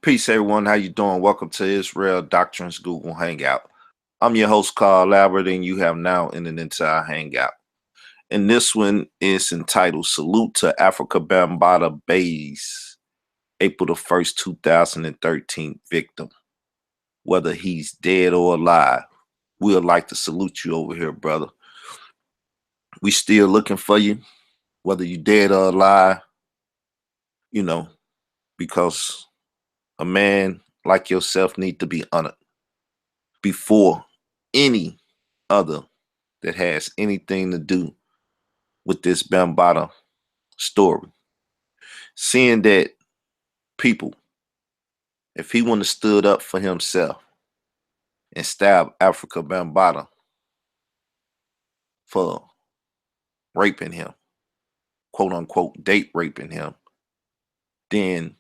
Peace, everyone. How you doing? Welcome to Israel Doctrine's Google Hangout. I'm your host, Carl Lambert, and you have now entered into our Hangout. And this one is entitled Salute to Afrika Bambaataa Bey's April the 1st, 2013 victim. Whether he's dead or alive, we'd like to salute you over here, brother. We still looking for you, whether you dead or alive, because a man like yourself need to be honored before any other that has anything to do with this Bambaataa story. Seeing that people, if he wouldn't have stood up for himself and stabbed Afrika Bambaataa for raping him, quote unquote, date raping him, then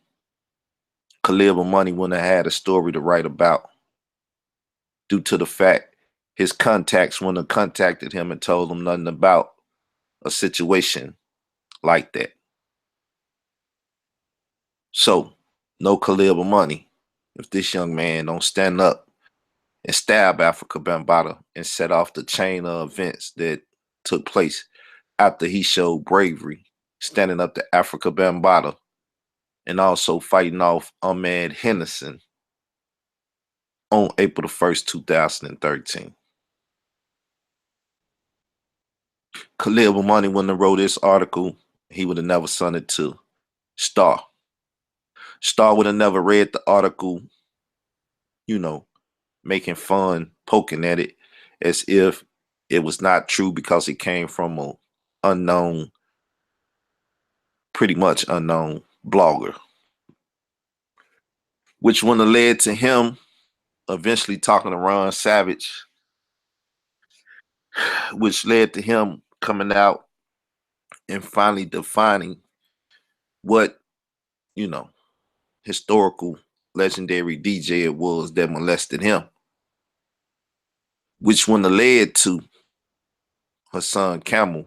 Khalil Money wouldn't have had a story to write about, due to the fact his contacts wouldn't have contacted him and told him nothing about a situation like that. So, no Khalil Money if this young man don't stand up and stab Afrika Bambaataa and set off the chain of events that took place after he showed bravery, standing up to Afrika Bambaataa and also fighting off Ahmed Henderson on April the 1st, 2013. Khalil Money wouldn't have wrote this article, he would have never sent it to Star. Star would have never read the article, making fun, poking at it as if it was not true because it came from an unknown, pretty much unknown blogger, which would have led to him eventually talking to Ron Savage, which led to him coming out and finally defining what, historical legendary DJ it was that molested him, which wouldn't have led to Hassan Camel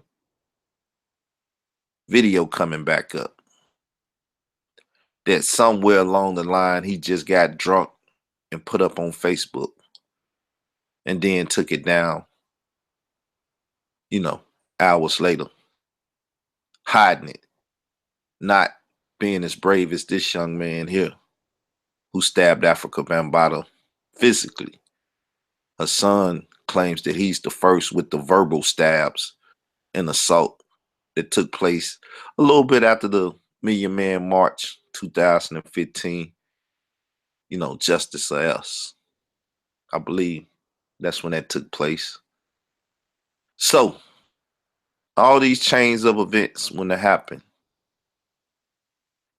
video coming back up. That somewhere along the line he just got drunk and put up on Facebook and then took it down, hours later, hiding it, not being as brave as this young man here who stabbed Afrika Bambaataa physically. Hassan claims that he's the first with the verbal stabs and assault that took place a little bit after the Million Man March 2015, Justice for Us. I believe that's when that took place. So, all these chains of events wouldn't have happened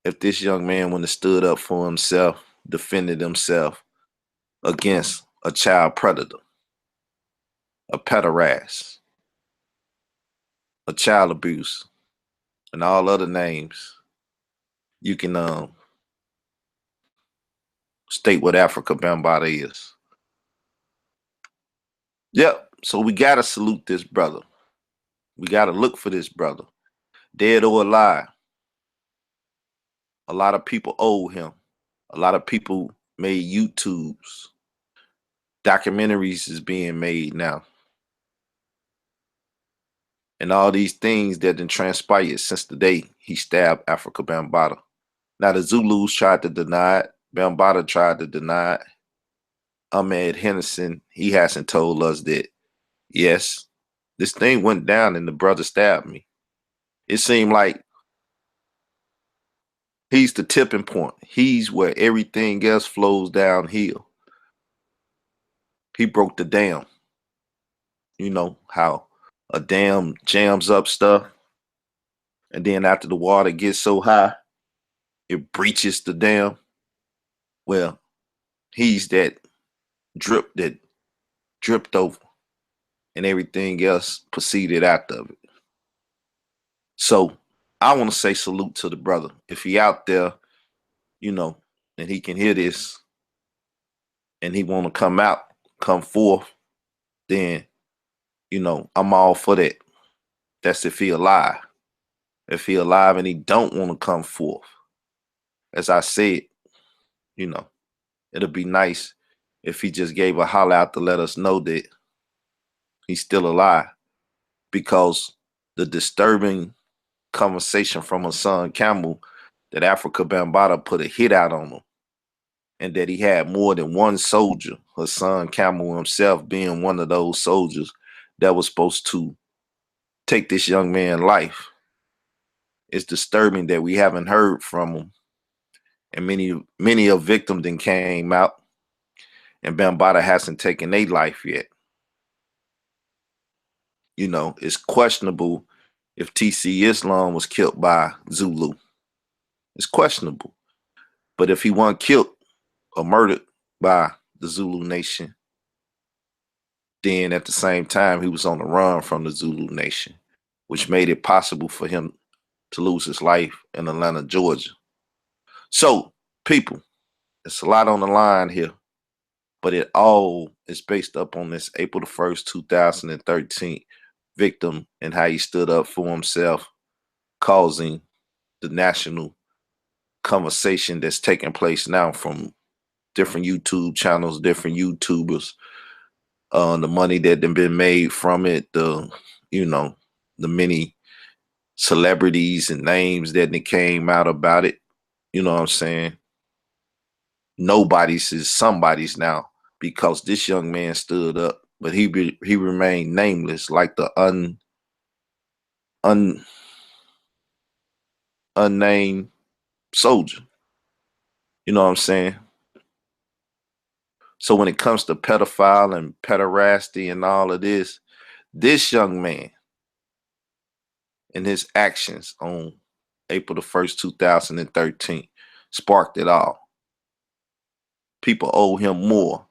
if this young man wouldn't have stood up for himself, defended himself against a child predator, a pederast, a child abuse, and all other names you can state what Afrika Bambaataa is. Yep, so we gotta salute this brother. We gotta look for this brother, dead or alive. A lot of people owe him. A lot of people made YouTubes. Documentaries is being made now. And all these things that done transpired since the day he stabbed Afrika Bambaataa. Now the Zulus tried to deny it. Bambaataa tried to deny it. Ahmed Henderson, he hasn't told us that, yes, this thing went down and the brother stabbed me. It seemed like he's the tipping point. He's where everything else flows downhill. He broke the dam. You know how a dam jams up stuff, and then after the water gets so high, it breaches the dam. Well, he's that drip that dripped over, and everything else proceeded out of it. So I want to say salute to the brother. If he out there, and he can hear this, and he want to come out, come forth, then, I'm all for that. That's if he alive. If he alive and he don't want to come forth, as I said, You know, it'll be nice if he just gave a holler out to let us know that he's still alive, because the disturbing conversation from her son Camel that Afrika Bambaataa put a hit out on him, and that he had more than one soldier, her son Camel himself being one of those soldiers that was supposed to take this young man's life. It's disturbing that we haven't heard from him, and many of victims then came out, and Bambaataa hasn't taken their life yet. You know, it's questionable if TC Islam was killed by Zulu. It's questionable. But if he wasn't killed or murdered by the Zulu nation, then at the same time he was on the run from the Zulu nation, which made it possible for him to lose his life in Atlanta, Georgia. So, people, it's a lot on the line here, but it all is based up on this April the 1st, 2013 victim and how he stood up for himself, causing the national conversation that's taking place now from different YouTube channels, different YouTubers, the money that had been made from it, the many celebrities and names that came out about it. You know what I'm saying? Nobody's is somebody's now, because this young man stood up, but he remained nameless, like the unnamed soldier. You know what I'm saying? So when it comes to pedophile and pederasty and all of this young man and his actions on April the 1st, 2013 sparked it all. People owe him more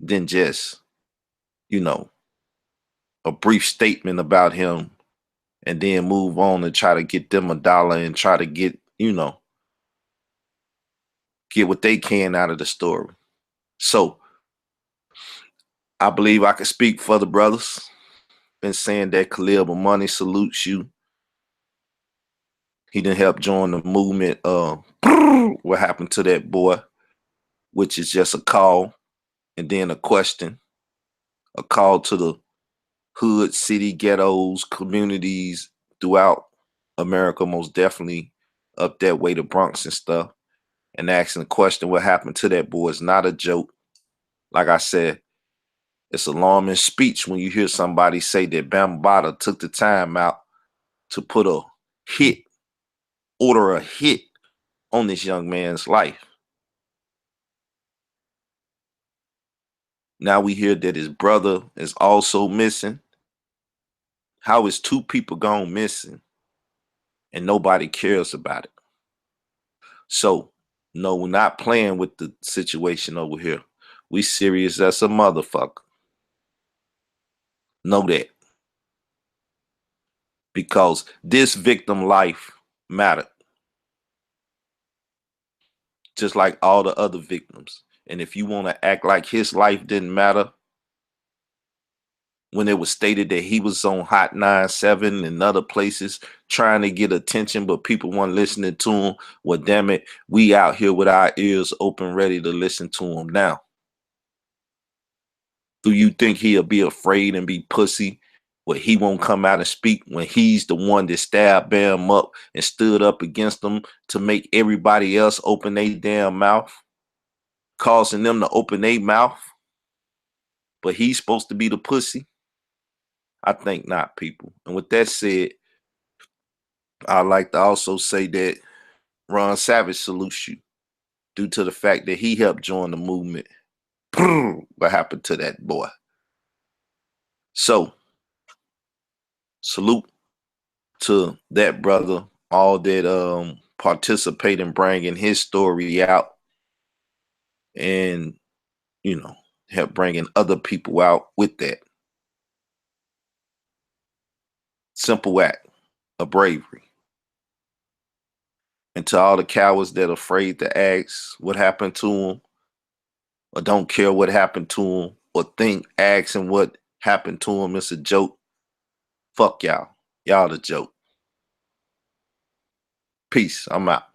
than just, a brief statement about him and then move on and try to get them $1 and try to get what they can out of the story. So I believe I can speak for the brothers in saying that Khalil Money salutes you. He didn't help join the movement. What happened to that boy, which is just a call and then a question, a call to the hood, city, ghettos, communities throughout America, most definitely up that way to Bronx and stuff, and asking the question, what happened to that boy is not a joke. Like I said, it's alarming speech when you hear somebody say that Bambaataa took the time out to put order a hit on this young man's life. Now we hear that his brother is also missing. How is two people gone missing and nobody cares about it? So, no, we're not playing with the situation over here. We serious as a motherfucker. Know that. Because this victim life mattered. Just like all the other victims. And if you want to act like his life didn't matter, when it was stated that he was on Hot 97 and other places trying to get attention, but people weren't listening to him, well, damn it, we out here with our ears open, ready to listen to him now. Do you think he'll be afraid and be pussy when he won't come out and speak, when he's the one that stabbed Bam up and stood up against them to make everybody else open their damn mouth, causing them to open their mouth, but he's supposed to be the pussy? I think not, people. And with that said, I'd like to also say that Ron Savage salutes you due to the fact that he helped join the movement. What happened to that boy? So, salute to that brother, all that participate in bringing his story out and, help bringing other people out with that. Simple act of bravery. And to all the cowards that are afraid to ask what happened to him, or don't care what happened to him, or think asking what happened to him is a joke, fuck y'all. Y'all the joke. Peace. I'm out.